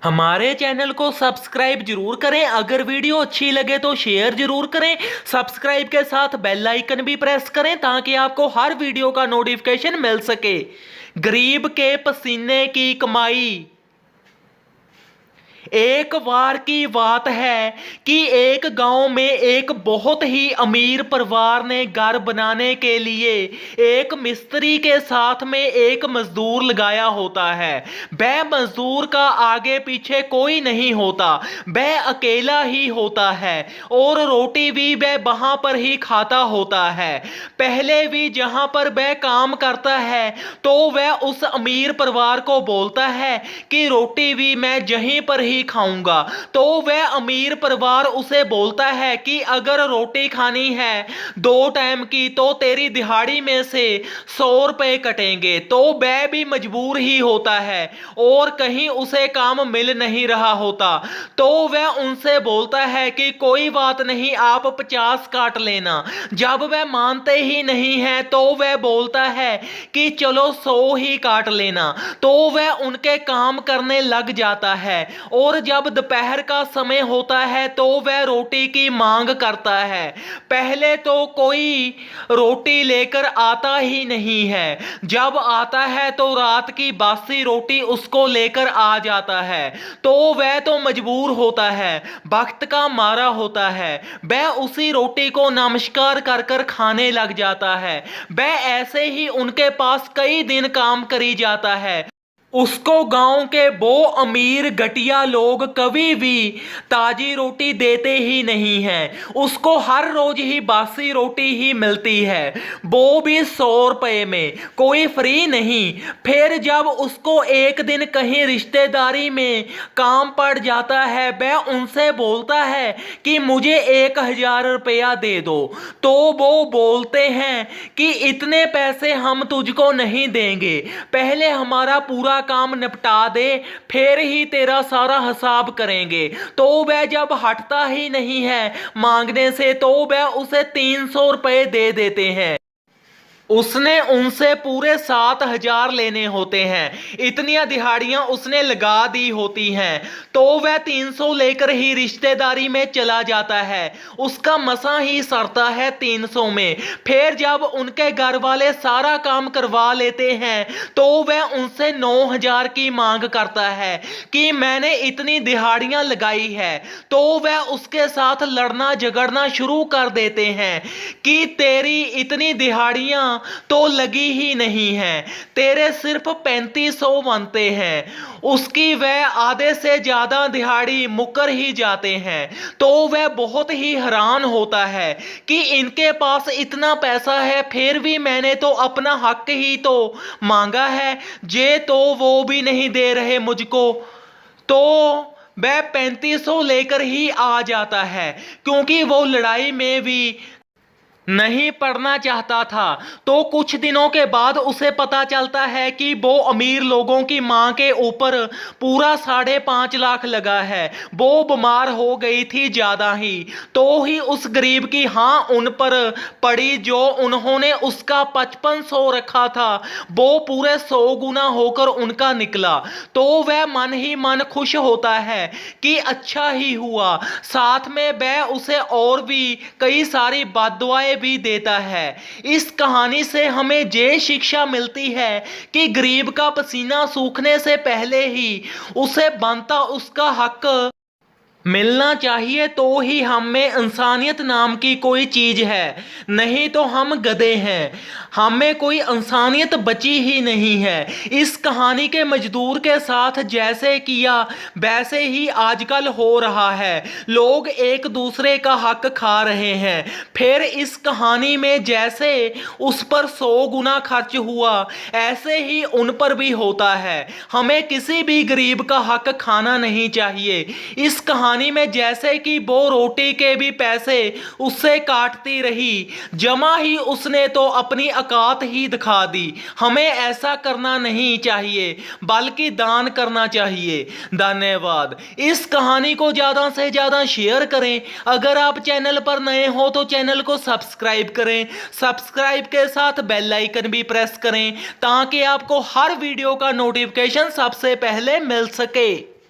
हमारे चैनल को सब्सक्राइब जरूर करें। अगर वीडियो अच्छी लगे तो शेयर जरूर करें। सब्सक्राइब के साथ बेल आइकन भी प्रेस करें ताकि आपको हर वीडियो का नोटिफिकेशन मिल सके। गरीब के पसीने की कमाई। एक बार की बात है कि एक गांव में एक बहुत ही अमीर परिवार ने घर बनाने के लिए एक मिस्त्री के साथ में एक मजदूर लगाया होता है। वह मजदूर का आगे पीछे कोई नहीं होता, वह अकेला ही होता है और रोटी भी वह वहां पर ही खाता होता है। पहले भी जहां पर वह काम करता है तो वह उस अमीर परिवार को बोलता है कि रोटी भी मैं यहीं पर ही खाऊंगा। तो वह अमीर परिवार उसे बोलता है कि अगर रोटी खानी है 2 टाइम की तो तेरी दिहाड़ी में से 100 रुपए कटेंगे। तो वह भी मजबूर ही होता है और कहीं उसे काम मिल नहीं रहा होता। तो वह उनसे बोलता है कि कोई बात नहीं, आप 50 काट लेना। जब वह मानते ही नहीं है तो वह बोलता है कि चलो 100 ही काट लेना। तो वह उनके काम करने लग जाता है और जब दोपहर का समय होता है तो वह रोटी की मांग करता है। पहले तो कोई रोटी लेकर आता ही नहीं है, जब आता है तो रात की बासी रोटी उसको लेकर आ जाता है। तो वह तो मजबूर होता है, वक्त का मारा होता है, वह उसी रोटी को नमस्कार कर कर खाने लग जाता है। वह ऐसे ही उनके पास कई दिन काम करी जाता है। उसको गांव के वो अमीर घटिया लोग कभी भी ताजी रोटी देते ही नहीं हैं। उसको हर रोज ही बासी रोटी ही मिलती है, वो भी 100 रुपए में, कोई फ्री नहीं। फिर जब उसको एक दिन कहीं रिश्तेदारी में काम पड़ जाता है, वह उनसे बोलता है कि मुझे 1000 रुपया दे दो। तो वो बोलते हैं कि इतने पैसे हम तुझको नहीं देंगे, पहले हमारा पूरा काम निपटा दे फिर ही तेरा सारा हिसाब करेंगे। तो वह जब हटता ही नहीं है मांगने से तो वह उसे 300 रुपए दे देते हैं। उसने उनसे पूरे 7000 लेने होते हैं। इतनी दिहाड़ियां उसने लगा दी होती हैं। तो वह 300 लेकर ही रिश्तेदारी में चला जाता है। उसका मसा ही सरता है 300 में। फिर जब उनके घर वाले सारा काम करवा लेते हैं तो वह उनसे 9000 की मांग करता है कि मैंने इतनी दिहाड़ियां लगाई है। तो वह उसके साथ लड़ना झगड़ना शुरू कर देते हैं कि तेरी इतनी दिहाड़ियां तो लगी ही नहीं है, तेरे सिर्फ 3500 बनते हैं। उसकी वह आधे से ज्यादा दिहाड़ी मुकर ही जाते हैं। तो वह बहुत ही हैरान होता है कि इनके पास इतना पैसा है फिर भी मैंने तो अपना हक ही तो मांगा है, ये तो वो भी नहीं दे रहे मुझको। तो वह 3500 लेकर ही आ जाता है क्योंकि वो लड़ाई में भी नहीं पढ़ना चाहता था। तो कुछ दिनों के बाद उसे पता चलता है कि वो अमीर लोगों की मां के ऊपर पूरा 5.5 लाख लगा है। वो बीमार हो गई थी ज्यादा ही, तो ही उस गरीब की हां उन पर पड़ी। जो उन्होंने उसका 5500 रखा था वो पूरे 100 गुना होकर उनका निकला। तो वह मन ही मन खुश होता है कि अच्छा ही हुआ। साथ में वह उसे और भी कई सारी बद्दुआएं भी देता है। इस कहानी से हमें ये शिक्षा मिलती है कि गरीब का पसीना सूखने से पहले ही उसे बनता उसका हक मिलना चाहिए। तो ही हम में इंसानियत नाम की कोई चीज है, नहीं तो हम गधे हैं। हमें कोई इंसानियत बची ही नहीं है। इस कहानी के मजदूर के साथ जैसे किया वैसे ही आजकल हो रहा है। लोग एक दूसरे का हक खा रहे हैं। फिर इस कहानी में जैसे उस पर 100 गुना खर्च हुआ ऐसे ही उन पर भी होता है। हमें किसी भी गरीब का हक खाना नहीं चाहिए। इस कहानी में जैसे कि वो रोटी के भी पैसे उससे काटती रही, जमा ही उसने तो अपनी औकात ही दिखा दी। हमें ऐसा करना नहीं चाहिए बल्कि दान करना चाहिए। धन्यवाद। इस कहानी को ज्यादा से ज्यादा शेयर करें। अगर आप चैनल पर नए हो तो चैनल को सब्सक्राइब करें। सब्सक्राइब के साथ बेल आइकन भी प्रेस करें ताकि आपको हर वीडियो का नोटिफिकेशन सबसे पहले मिल सके।